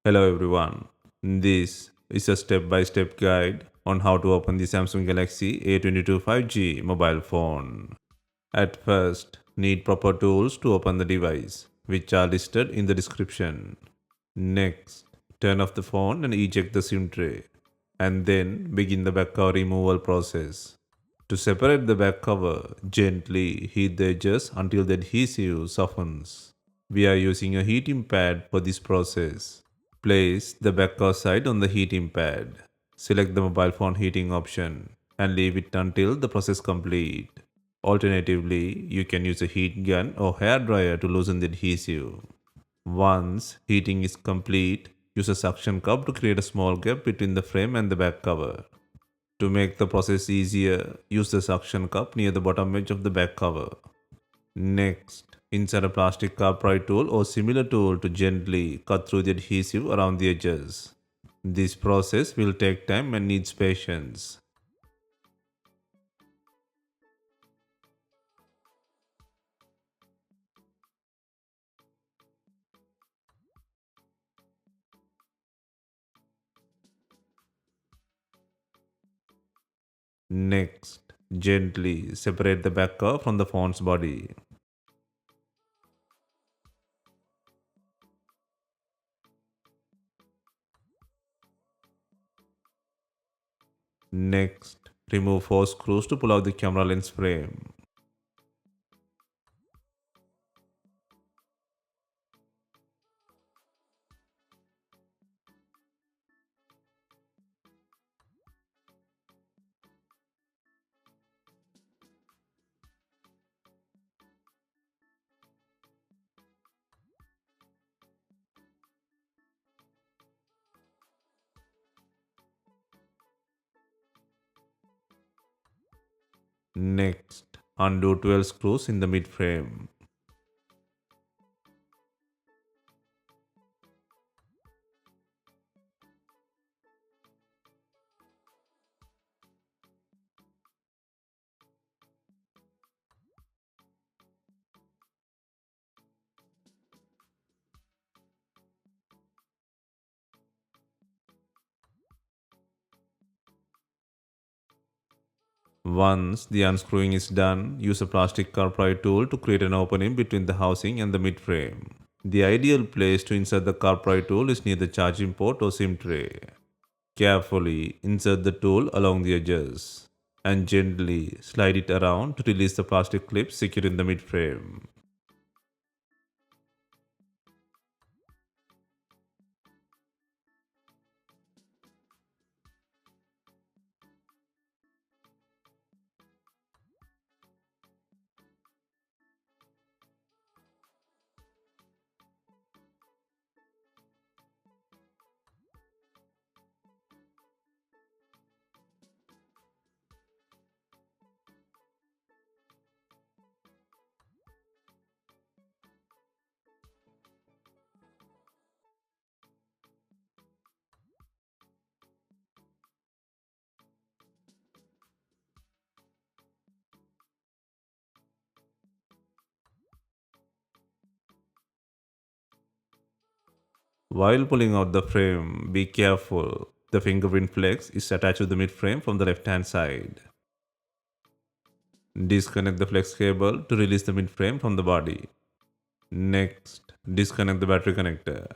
Hello everyone. This is a step-by-step guide on how to open the Samsung Galaxy A22 5G mobile phone. At first, need proper tools to open the device, which are listed in the description. Next, turn off the phone and eject the SIM tray, and then begin the back cover removal process. To separate the back cover, gently heat the edges until the adhesive softens. We are using a heating pad for this process. Place the back cover side on the heating pad. Select the mobile phone heating option and leave it until the process complete. Alternatively, you can use a heat gun or hair dryer to loosen the adhesive. Once heating is complete, use a suction cup to create a small gap between the frame and the back cover. To make the process easier, use the suction cup near the bottom edge of the back cover. Next, insert a plastic car pry tool or similar tool to gently cut through the adhesive around the edges. This process will take time and needs patience. Next, gently separate the back cover from the phone's body. Next, remove 4 screws to pull out the camera lens frame. Next, undo 12 screws in the mid frame. Once the unscrewing is done, use a plastic car pry tool to create an opening between the housing and the mid frame. The ideal place to insert the car pry tool is near the charging port or SIM tray. Carefully insert the tool along the edges and gently slide it around to release the plastic clip secured in the mid frame. While pulling out the frame, be careful. The fingerprint flex is attached to the mid frame from the left hand side. Disconnect the flex cable to release the mid frame from the body. Next, disconnect the battery connector.